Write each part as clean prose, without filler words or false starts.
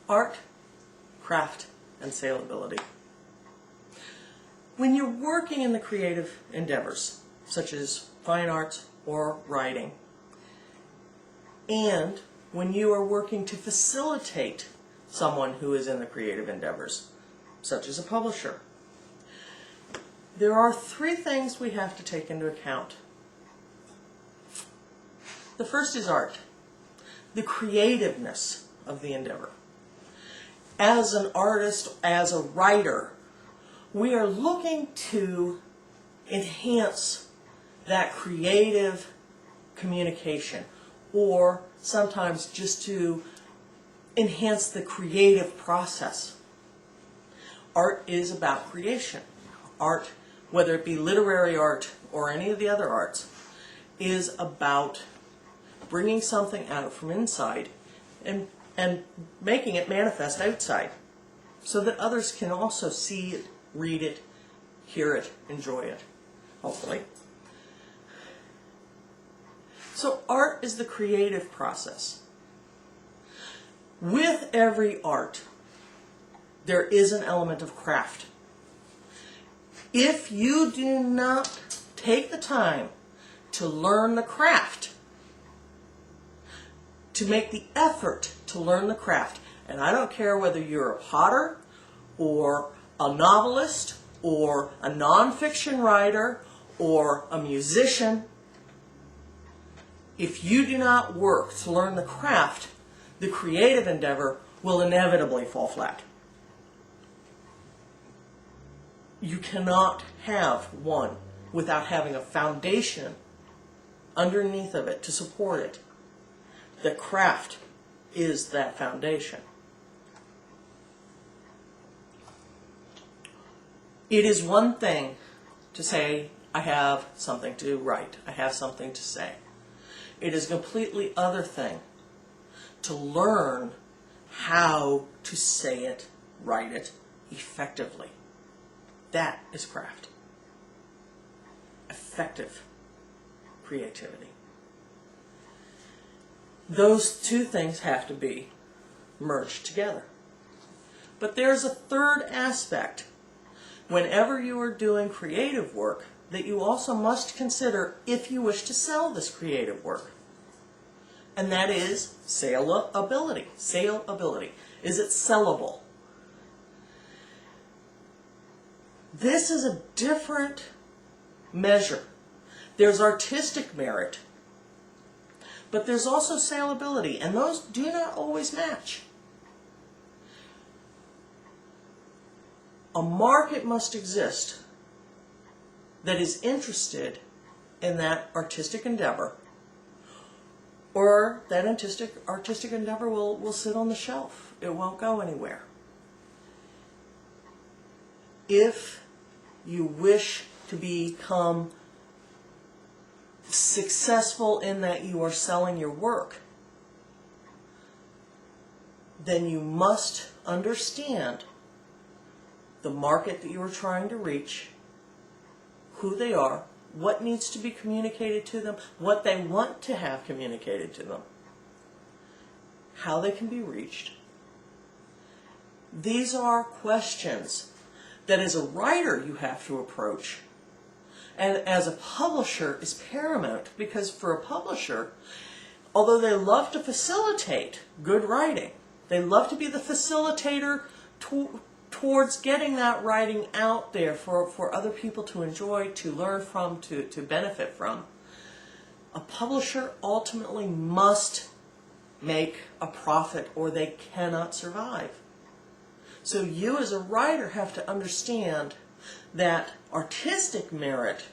Art, craft, and salability. When you're working in the creative endeavors, such as fine arts or writing, and when you are working to facilitate someone who is in the creative endeavors, such as a publisher, there are three things we have to take into account. The first is art, the creativeness of the endeavor. As an artist, as a writer, we are looking to enhance that creative communication, or sometimes just to enhance the creative process. Art is about creation. Art, whether it be literary art or any of the other arts, is about bringing something out from inside and making it manifest outside so that others can also see it, read it, hear it, enjoy it, hopefully. So art is the creative process. With every art, there is an element of craft. If you do not take the time to learn the craft, to make the effort to learn the craft, and I don't care whether you're a potter or a novelist or a nonfiction writer or a musician, if you do not work to learn the craft, the creative endeavor will inevitably fall flat. You cannot have one without having a foundation underneath of it to support it. The craft is that foundation. It is one thing to say, I have something to write, I have something to say. It is a completely other thing to learn how to say it, write it effectively. That is craft. Effective creativity. Those two things have to be merged together. But there's a third aspect whenever you are doing creative work that you also must consider if you wish to sell this creative work. And that is salability. Salability. Is it sellable? This is a different measure. There's artistic merit, but there's also salability, and those do not always match. A market must exist that is interested in that artistic endeavor, or that artistic endeavor will sit on the shelf. It won't go anywhere. If you wish to become successful in that you are selling your work, then you must understand the market that you are trying to reach, who they are, what needs to be communicated to them, what they want to have communicated to them, how they can be reached. These are questions that as a writer you have to approach. And as a publisher is paramount, because for a publisher, although they love to facilitate good writing, they love to be the facilitator towards getting that writing out there for other people to enjoy, to learn from, to benefit from, a publisher ultimately must make a profit or they cannot survive. So you as a writer have to understand that artistic merit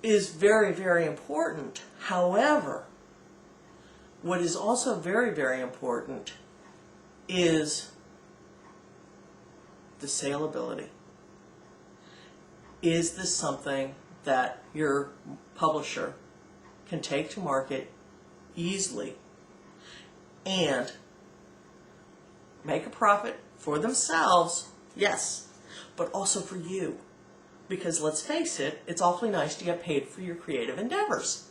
is very, very important. However, what is also very, very important is the salability. Is this something that your publisher can take to market easily and make a profit for themselves, yes, but also for you? Because let's face it, it's awfully nice to get paid for your creative endeavors.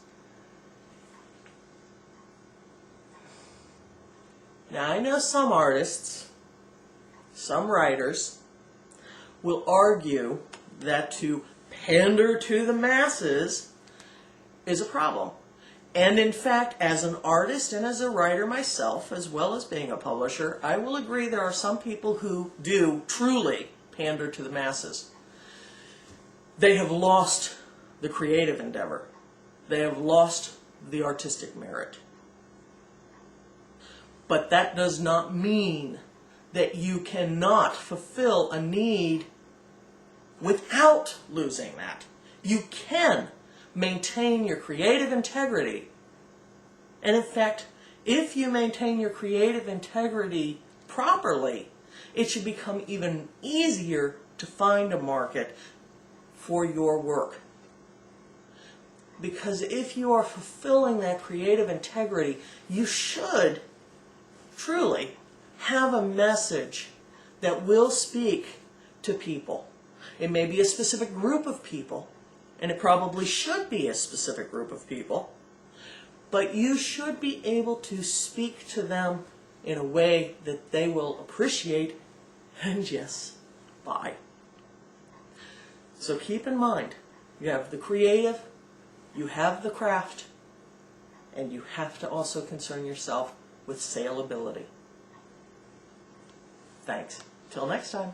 Now I know some artists, some writers, will argue that to pander to the masses is a problem. And in fact, as an artist and as a writer myself, as well as being a publisher, I will agree there are some people who do truly pander to the masses. They have lost the creative endeavor. They have lost the artistic merit. But that does not mean that you cannot fulfill a need without losing that. You can maintain your creative integrity. And in fact, if you maintain your creative integrity properly, it should become even easier to find a market for your work. Because if you are fulfilling that creative integrity, you should truly have a message that will speak to people. It may be a specific group of people, and it probably should be a specific group of people, but you should be able to speak to them in a way that they will appreciate and yes, buy. So keep in mind, you have the creative, you have the craft, and you have to also concern yourself with salability. Thanks. Till next time.